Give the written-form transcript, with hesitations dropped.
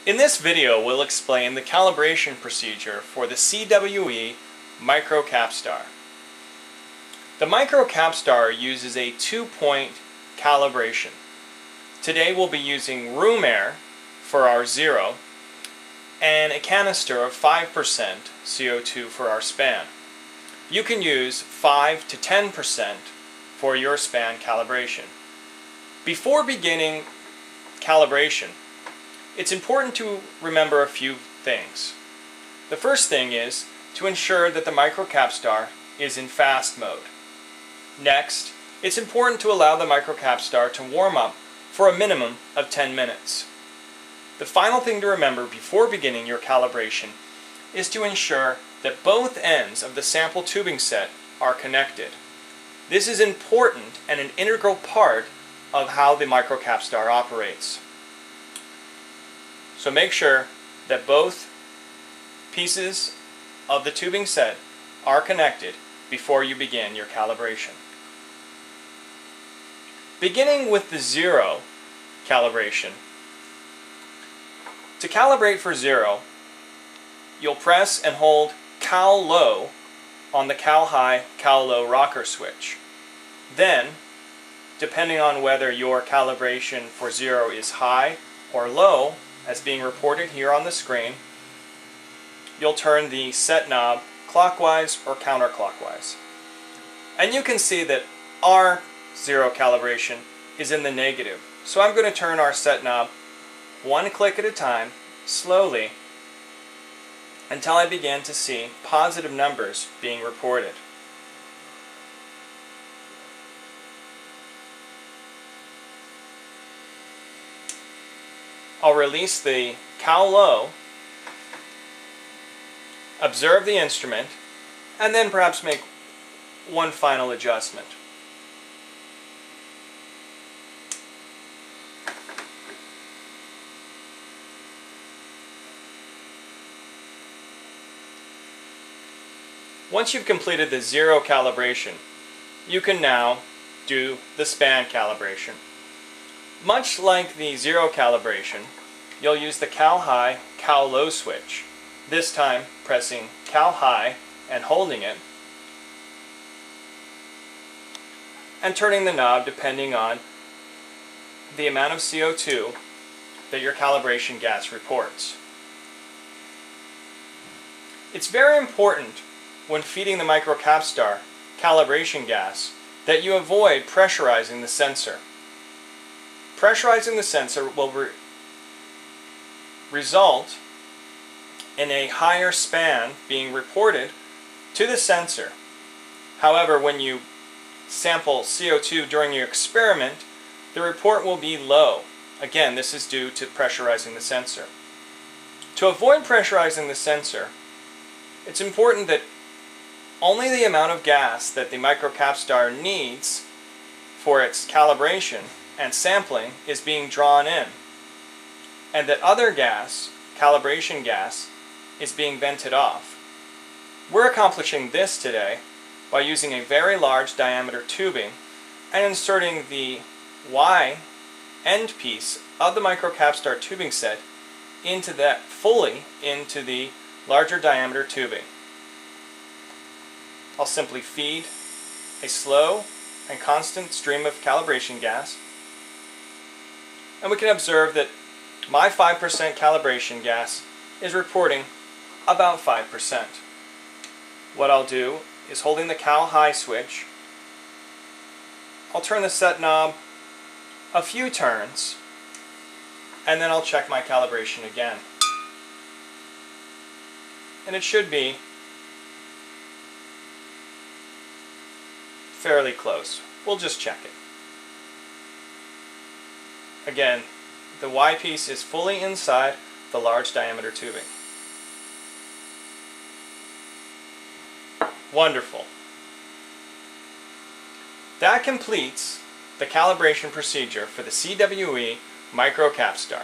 In this video, we'll explain the calibration procedure for the CWE MicroCapStar. The MicroCapStar uses a 2-point calibration. Today we'll be using room air for our 0 and a canister of 5% CO2 for our span. You can use 5 to 10% for your span calibration. Before beginning calibration, it's important to remember a few things. The first thing is to ensure that the MicroCapStar is in fast mode. Next, it's important to allow the MicroCapStar to warm up for a minimum of 10 minutes. The final thing to remember before beginning your calibration is to ensure that both ends of the sample tubing set are connected. This is important and an integral part of how the MicroCapStar operates. So make sure that both pieces of the tubing set are connected before you begin your calibration. Beginning with the 0 calibration. To calibrate for 0, you'll press and hold cal low on the cal high, cal low rocker switch. Then, depending on whether your calibration for 0 is high or low, as being reported here on the screen, you'll turn the set knob clockwise or counterclockwise. And you can see that our 0 calibration is in the negative. So I'm going to turn our set knob one click at a time, slowly, until I begin to see positive numbers being reported. I'll release the cal low, observe the instrument, and then perhaps make one final adjustment. Once you've completed the 0 calibration, you can now do the span calibration. Much like the 0 calibration, you'll use the cal high, cal low switch, this time pressing cal high and holding it, and turning the knob depending on the amount of CO2 that your calibration gas reports. It's very important when feeding the MicroCapStar calibration gas that you avoid pressurizing the sensor. Pressurizing the sensor will result in a higher span being reported to the sensor. However, when you sample CO2 during your experiment, the report will be low. Again, this is due to pressurizing the sensor. To avoid pressurizing the sensor, it's important that only the amount of gas that the MicroCapStar needs for its calibration and sampling is being drawn in, and that other gas, calibration gas, is being vented off. We're accomplishing this today by using a very large diameter tubing and inserting the Y end piece of the MicroCapStar tubing set fully into the larger diameter tubing. I'll simply feed a slow and constant stream of calibration gas, and we can observe that my 5% calibration gas is reporting about 5%. What I'll do is, holding the cal high switch, I'll turn the set knob a few turns, and then I'll check my calibration again. And it should be fairly close. We'll just check it. Again, the Y piece is fully inside the large diameter tubing. Wonderful. That completes the calibration procedure for the CWE MicroCapStar.